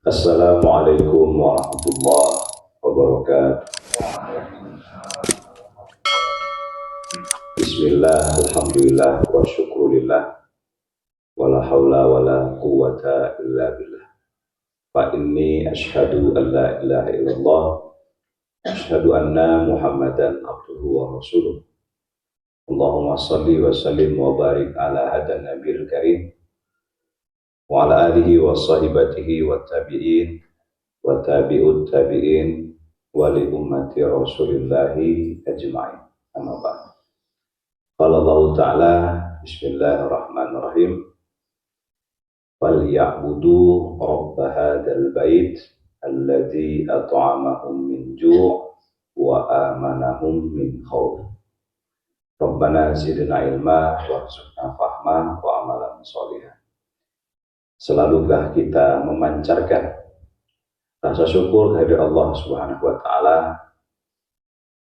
Assalamualaikum warahmatullahi wabarakatuh. Bismillah, alhamdulillah, wa syukurillah, wa la hawla wa la quwata illa billah. Fa inni ashhadu an la ilaha illallah, ashhadu anna Muhammadan abduhu wa rasuluh. Allahumma salli wa sallim wa barik ala hadan nabiyil karim wa ala alihi wa sahibatihi wa tabi'in wa tabi'ut tabi'in wa li ummati rasulillahi ajma'in. Amma ba'd. Qala Allah Ta'ala, bismillahirrahmanirrahim, falyabudu rabba hadzal bait alladzi at'amahum min ju' wa amanahum min khauf. Rabbana zidna ilma warzuqna fahma wa amalan sholihan. Selалulah kita memancarkan rasa syukur kehadirat Allah Subhanahu wa taala,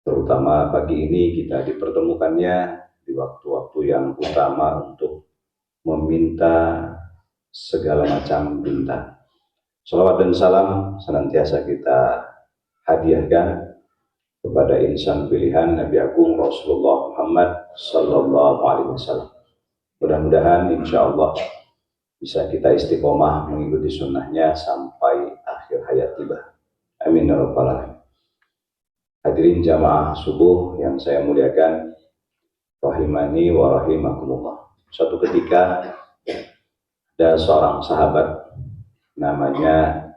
terutama pagi ini kita dipertemukannya di waktu-waktu yang utama untuk meminta segala macam bintang. Salawat dan salam senantiasa kita hadiahkan kepada insan pilihan Nabi Agung Rasulullah Muhammad Sallallahu Alaihi Wasallam. Mudah-mudahan insya Allah bisa kita istiqomah mengikuti sunnahnya sampai akhir hayat tiba. Amin ya rabbal alamin. Hadirin jamaah subuh yang saya muliakan, rahimani wa rahimakumullah. Suatu ketika ada seorang sahabat namanya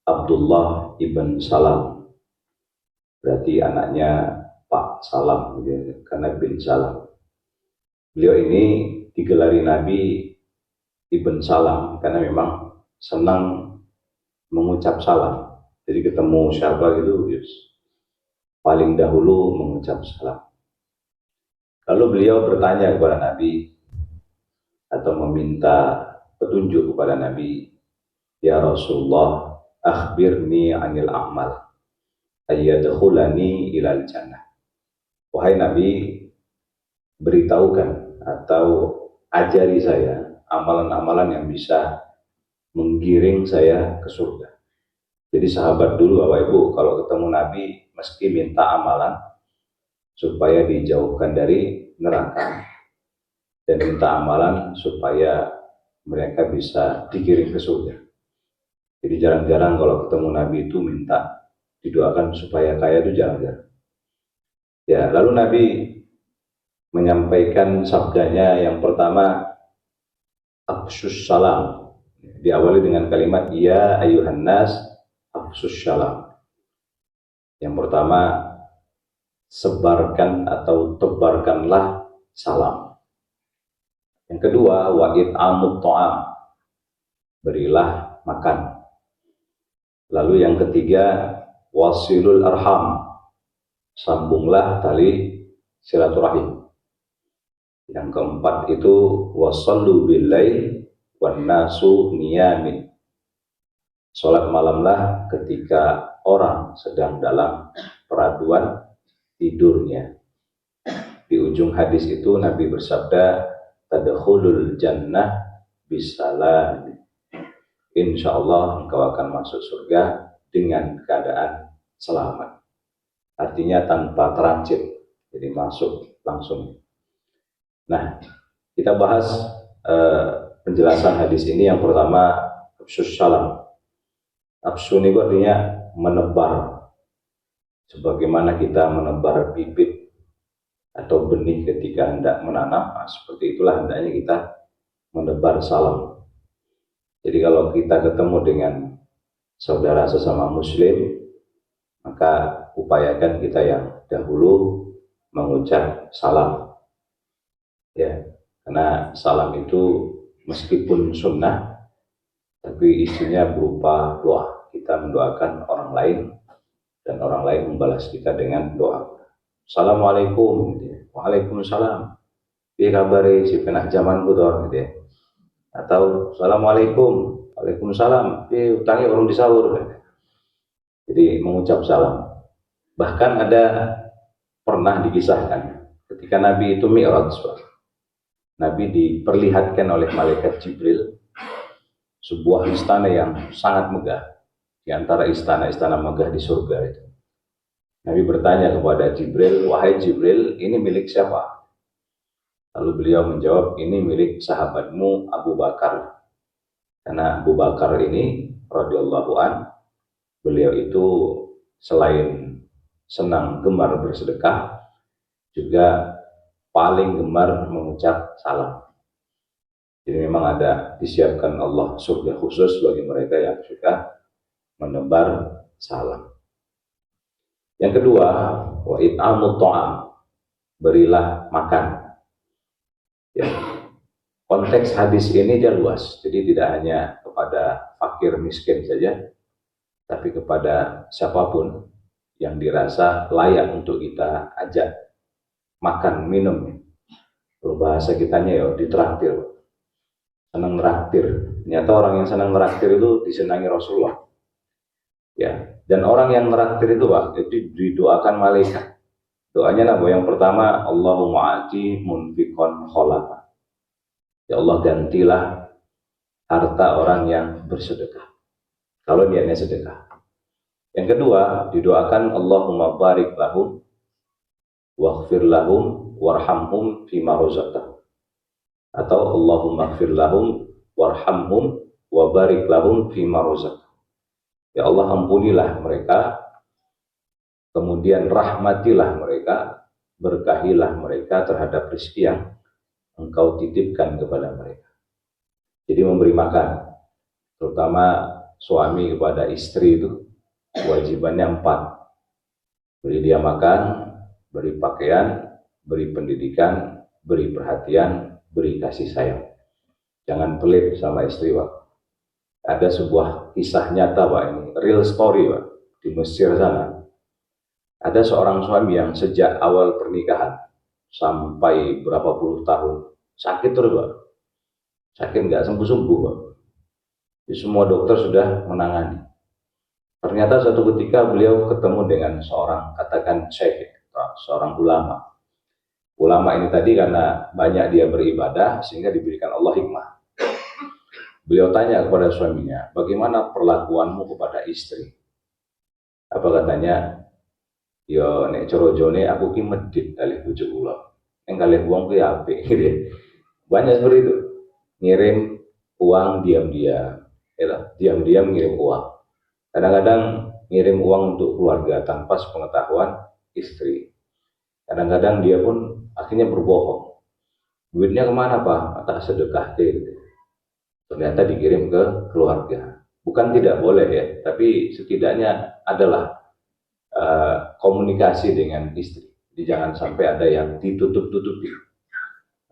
Abdullah ibn Salam. Berarti anaknya Pak Salam, karena bin Salam. Beliau ini digelari Nabi Ibn Salam karena memang senang mengucap salam. Jadi ketemu siapa gitu, paling dahulu mengucap salam. Lalu beliau bertanya kepada Nabi atau meminta petunjuk kepada Nabi, ya Rasulullah, akhbirni anil a'mal ayyadkhulani ilal jannah. Wahai Nabi, beritahukan atau ajari saya amalan-amalan yang bisa menggiring saya ke surga. Jadi sahabat dulu Bapak Ibu kalau ketemu Nabi mesti minta amalan supaya dijauhkan dari neraka dan minta amalan supaya mereka bisa digiring ke surga. Jadi jarang-jarang kalau ketemu Nabi itu minta didoakan supaya kaya, itu jarang-jarang. Ya, lalu Nabi menyampaikan sabdanya yang pertama, afsyus salam. Diawali dengan kalimat ya ayuhan nas afsyus salam. Yang pertama, sebarkan atau tebarkanlah salam. Yang kedua, wa it'amut ta'am, berilah makan. Lalu yang ketiga, wasilul arham, sambunglah tali silaturahim. Yang keempat itu wasallu billail wan nasu niyamin, salat malamlah ketika orang sedang dalam peraduan tidurnya. Di ujung hadis itu Nabi bersabda, tadkhulul jannah bisalam, insyaallah engkau akan masuk surga dengan keadaan selamat. Artinya tanpa transit, jadi masuk langsung. Nah, kita bahas penjelasan hadis ini. Yang pertama, afsyus salam. Afsyu ini artinya menebar. Sebagaimana kita menebar bibit atau benih ketika hendak menanam, seperti itulah hendaknya kita menebar salam. Jadi kalau kita ketemu dengan saudara sesama muslim, maka upayakan kita yang dahulu mengucap salam. Ya, karena salam itu meskipun sunnah, tapi isinya berupa doa. Kita mendoakan orang lain dan orang lain membalas kita dengan doa. Assalamualaikum, gitu ya. Waalaikumsalam. Piye kabare si penah zaman kudu, gitu ya. Atau assalamualaikum, waalaikumsalam, utangi orang disaur. Jadi mengucap salam. Bahkan ada pernah dikisahkan ketika Nabi itu Mi'raj, Nabi diperlihatkan oleh malaikat Jibril sebuah istana yang sangat megah. di antara istana-istana megah di surga itu. Nabi bertanya kepada Jibril, wahai Jibril, ini milik siapa? Lalu beliau menjawab, ini milik sahabatmu Abu Bakar. Karena Abu Bakar ini radhiyallahu an, beliau itu selain senang gemar bersedekah, juga paling gemar mengucap salam. Jadi memang ada disiapkan Allah surga khusus bagi mereka yang suka menebar salam. Yang kedua, wa it'amut ta'am, berilah makan. Ya. Konteks hadis ini dia luas, jadi tidak hanya kepada fakir miskin saja, tapi kepada siapapun yang dirasa layak untuk kita ajak makan minum. Kalau bahasa kitanya ya ditraktir, senang neraktir. Ternyata orang yang senang neraktir itu disenangi Rasulullah. Ya, dan orang yang neraktir itu Pak, itu didoakan malaikat. Doanya apa? Yang pertama, Allahumma ati munfiqon kholafa. Ya Allah, gantilah harta orang yang bersedekah, kalau niatnya sedekah. Yang kedua, didoakan Allahumma barik lahum waghfir lahum warhamhum fima razaqtahum. Atau Allahumma ighfir lahum warhamhum wa barik lahum fima razaqtahum. Ya Allah, ampunilah mereka, kemudian rahmatilah mereka, berkahilah mereka terhadap rezeki yang Engkau titipkan kepada mereka. Jadi memberi makan, terutama suami kepada istri itu kewajibannya 4. Beri dia makan, beri pakaian, beri pendidikan, beri perhatian, beri kasih sayang. Jangan pelit sama istri, Pak. Ada sebuah kisah nyata, Pak, ini real story, Pak, di Mesir sana. Ada seorang suami yang sejak awal pernikahan sampai berapa puluh tahun sakit terus, Pak. Sakit nggak sembuh-sembuh, Pak. Jadi semua dokter sudah menangani. Ternyata suatu ketika beliau ketemu dengan seorang, katakan syekh, seorang ulama. Ulama ini tadi karena banyak dia beribadah sehingga diberikan Allah hikmah. Beliau tanya kepada suaminya, bagaimana perlakuanmu kepada istri? Apa katanya? Ya nek corojone aku ki medhit kalih bojo kula. Ning kalih wong ki apik gitu. Banyak seperti itu. Ngirim uang diam-diam. Ya, diam-diam ngirim uang. Kadang-kadang ngirim uang untuk keluarga tanpa sepengetahuan istri. Kadang-kadang dia pun akhirnya berbohong. Duitnya kemana, Pak? Tak sedekah gitu. Ternyata dikirim ke keluarga. Bukan tidak boleh ya, tapi setidaknya adalah komunikasi dengan istri. Jadi jangan sampai ada yang ditutup-tutupi.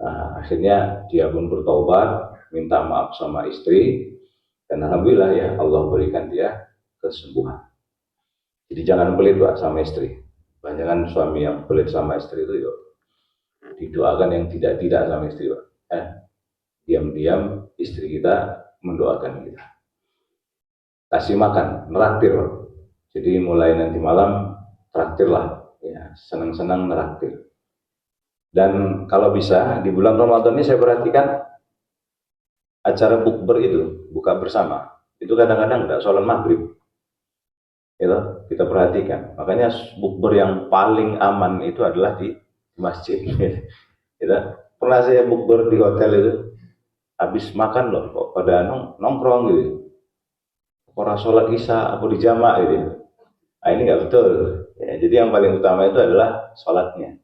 Nah, akhirnya dia pun bertobat, minta maaf sama istri, dan alhamdulillah ya Allah berikan dia kesembuhan. Jadi jangan pelit, Pak, sama istri. Banyak suami yang pelit sama istri itu yuk, didoakan yang tidak-tidak sama istri, Pak. Diam-diam istri kita mendoakan kita. Kasih makan, neraktir, Pak. Jadi mulai nanti malam traktirlah, ya, senang-senang neraktir. Dan kalau bisa di bulan Ramadan ini saya perhatikan acara bukber itu, buka bersama, itu kadang-kadang tidak sholat maghrib. Itu kita perhatikan. Makanya bukber yang paling aman itu adalah di masjid. Itu pernah saya bukber di hotel itu, habis makan loh, kok pada nongkrong gitu. Orang sholat isya apa di jamak gitu. Nah, ini nggak betul. Ya, jadi yang paling utama itu adalah sholatnya.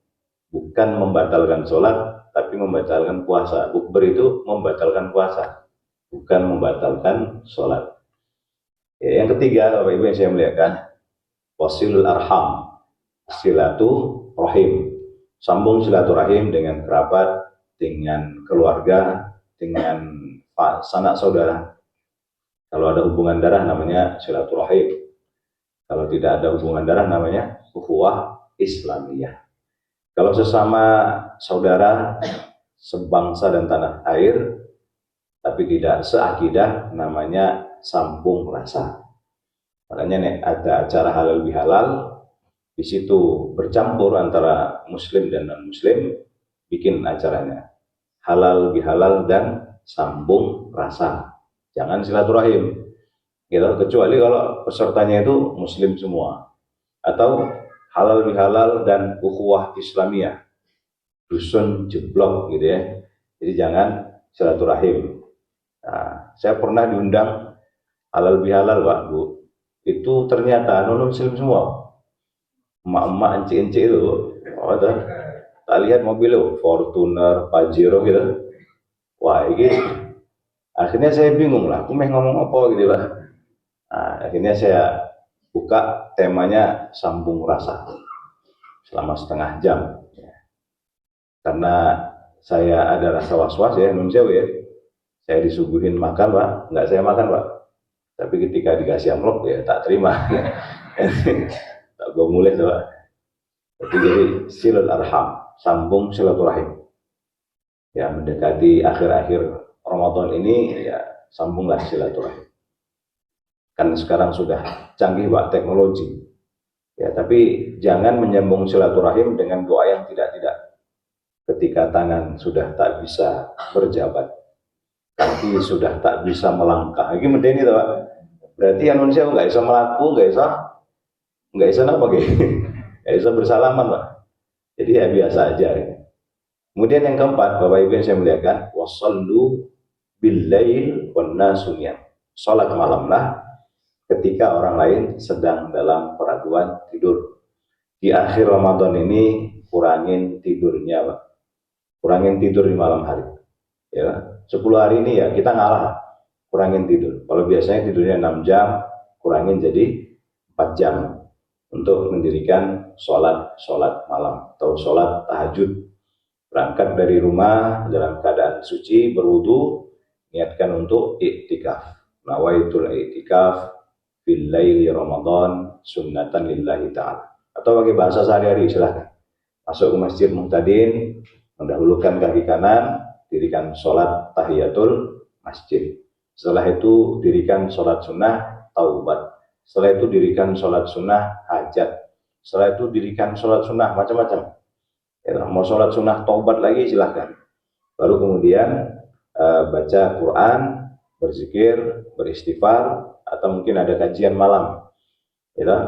Bukan membatalkan sholat, tapi membatalkan puasa. Bukber itu membatalkan puasa, bukan membatalkan sholat. Ya, yang ketiga, Bapak Ibu yang saya muliakan, wasilul arham, silaturahim, sambung silaturahim dengan kerabat, dengan keluarga, dengan sanak saudara. Kalau ada hubungan darah namanya silaturahim. Kalau tidak ada hubungan darah namanya ukhuwah Islamiyah. Kalau sesama saudara, sebangsa dan tanah air, tapi tidak seakidah, namanya sambung rasa. Makanya nih, ada acara halal bihalal, di situ bercampur antara muslim dan non muslim, bikin acaranya halal bihalal dan sambung rasa. Jangan silaturahim. gitu. Kecuali kalau pesertanya itu muslim semua atau halal bihalal dan ukhuwah Islamiyah, dusun jeblok gitu ya. Jadi jangan silaturahim. Nah, saya pernah diundang halal bihalal Pak Bu. Itu ternyata non muslim semua. Emak-emak encik-encik itu. Oh, ada. Tak lihat mobil itu, Fortuner, Pajero gitu. Wah, ini akhirnya saya bingung lah, aku mau ngomong apa gitu lah. Nah, akhirnya saya buka temanya sambung rasa selama setengah jam. Karena saya ada rasa was-was ya, nun sewu ya. Saya disuguhin makan Pak, nggak saya makan Pak. Tapi ketika dikasih amplop ya tak terima. Tak gue mulai tuh Pak. Jadi silul arham, sambung silaturahim. Ya mendekati akhir-akhir Ramadan ini ya sambunglah silaturahim. Kan sekarang sudah canggih Pak teknologi. Ya, tapi jangan menyambung silaturahim dengan doa yang tidak-tidak. Ketika tangan sudah tak bisa berjabat, kaki sudah tak bisa melangkah. Ini medeni Pak. Berarti manusia nggak bisa melaku, nggak bisa apa gitu. Nggak bisa bersalaman Pak. Jadi ya biasa aja. Kemudian yang keempat, Bapak Ibu yang saya muliakan, wasallu billail wan nasu niyam. Salat malamlah ketika orang lain sedang dalam peraduan tidur. Di akhir Ramadan ini kurangin tidurnya, Pak. Kurangin tidur di malam hari. Ya, 10 hari ini ya kita ngalah, kurangin tidur. Kalau biasanya tidurnya 6 jam, kurangin jadi 4 jam untuk mendirikan sholat malam atau sholat tahajud. Berangkat dari rumah dalam keadaan suci, berwudu, niatkan untuk iktikaf. Nawaitul iktikaf fil laili Ramadan sunnatan lillahi ta'ala. Atau pakai bahasa sehari-hari silahkan. Masuk ke masjid muhtadin, mendahulukan kaki kanan, dirikan sholat tahiyatul masjid. Setelah itu dirikan sholat sunnah taubat. Setelah itu dirikan sholat sunnah hajat. Setelah itu dirikan sholat sunnah macam-macam. Ya, mau sholat sunnah taubat lagi silahkan. Baru kemudian baca Quran, berzikir, beristighfar, atau mungkin ada kajian malam. Ya, nah,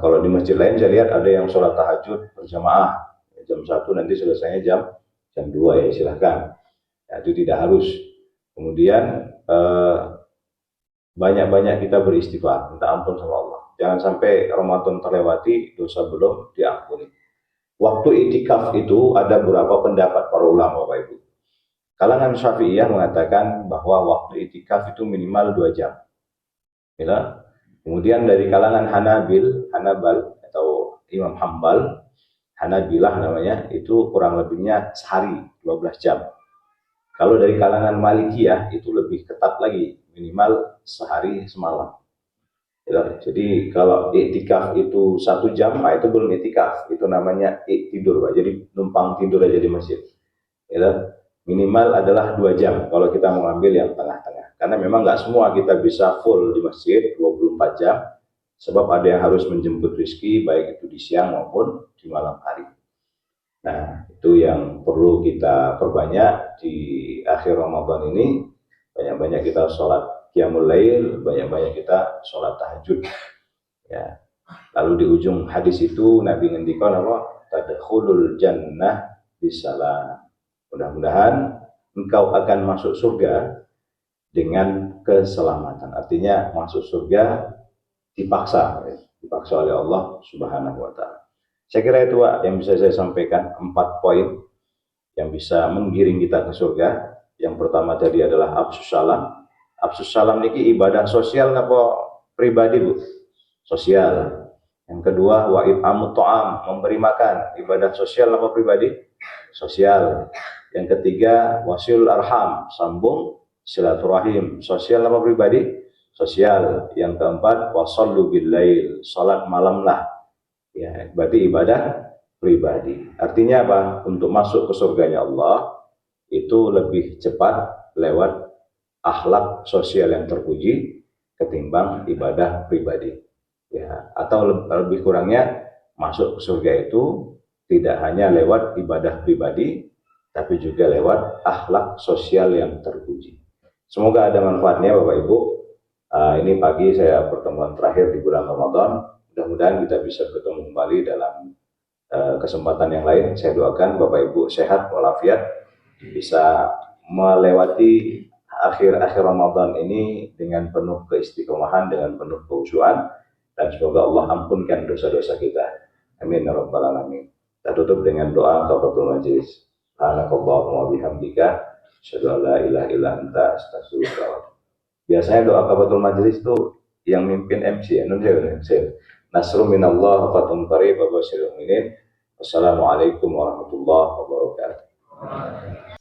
kalau di masjid lain saya lihat ada yang sholat tahajud berjamaah jam 1 nanti selesainya jam 2 ya silahkan. Ya, itu tidak harus. Kemudian banyak-banyak kita beristighfar, minta ampun sama Allah. Jangan sampai Ramadan terlewati dosa belum diampuni. Waktu itikaf itu ada beberapa pendapat para ulama Bapak Ibu. Kalangan Syafi'iyah mengatakan bahwa waktu itikaf itu minimal 2 jam. Ya. Kemudian dari kalangan Hanabal atau Imam Hambal, Hanabilah namanya, itu kurang lebihnya sehari 12 jam. Kalau dari kalangan Malikiyah itu lebih ketat lagi, minimal sehari semalam. Ya, jadi kalau iktikaf itu 1 jam, itu belum iktikaf, itu namanya tidur Pak. Jadi numpang tidur aja di masjid. Ya, minimal adalah 2 jam kalau kita mau ambil yang tengah-tengah. Karena memang nggak semua kita bisa full di masjid 24 jam, sebab ada yang harus menjemput rezeki, baik itu di siang maupun di malam hari. Nah, itu yang perlu kita perbanyak di akhir Ramadan ini. Banyak-banyak kita sholat qiyamul lail, banyak-banyak kita sholat tahajud. Ya. Lalu di ujung hadis itu Nabi ngendikan apa? Tadkhulul jannah bisalam. Mudah-mudahan engkau akan masuk surga dengan keselamatan. Artinya masuk surga dipaksa oleh Allah Subhanahu wa taala. Saya kira itu Pak yang bisa saya sampaikan, 4 poin yang bisa menggiring kita ke surga. Yang pertama tadi adalah absus salam. Absus salam ini ibadah sosial apa pribadi Bu? Sosial. Yang kedua wa it'amut ta'am, memberi makan, ibadah sosial apa pribadi? Sosial. Yang ketiga wasil arham, sambung silaturahim, sosial apa pribadi? Sosial. Yang keempat wasallu billail, salat malam lah. Ya, berarti ibadah pribadi. Artinya apa? Untuk masuk ke surganya Allah itu lebih cepat lewat akhlak sosial yang terpuji ketimbang ibadah pribadi. Ya, atau lebih kurangnya masuk ke surga itu tidak hanya lewat ibadah pribadi, tapi juga lewat akhlak sosial yang terpuji. Semoga ada manfaatnya Bapak Ibu. Ini pagi saya pertemuan terakhir di bulan Ramadan. Mudah-mudahan kita bisa bertemu kembali dalam kesempatan yang lain. Saya doakan Bapak Ibu sehat walafiat, bisa melewati akhir-akhir Ramadan ini dengan penuh keistiqomahan, dengan penuh kekhusyuan, dan semoga Allah ampunkan dosa-dosa kita. Amin ya rabbal alamin. Kita tutup dengan doa kafaratul majelis. Subhanakallahumma wa bihamdika asyhadu an la ilaha illa anta astaghfiruka wa atubu. Biasanya doa kafaratul majelis itu yang mimpin MC ya, Nasrul minallah wa fathun qarib wa basyiril mu'minin. Wassalamualaikum warahmatullahi wabarakatuh.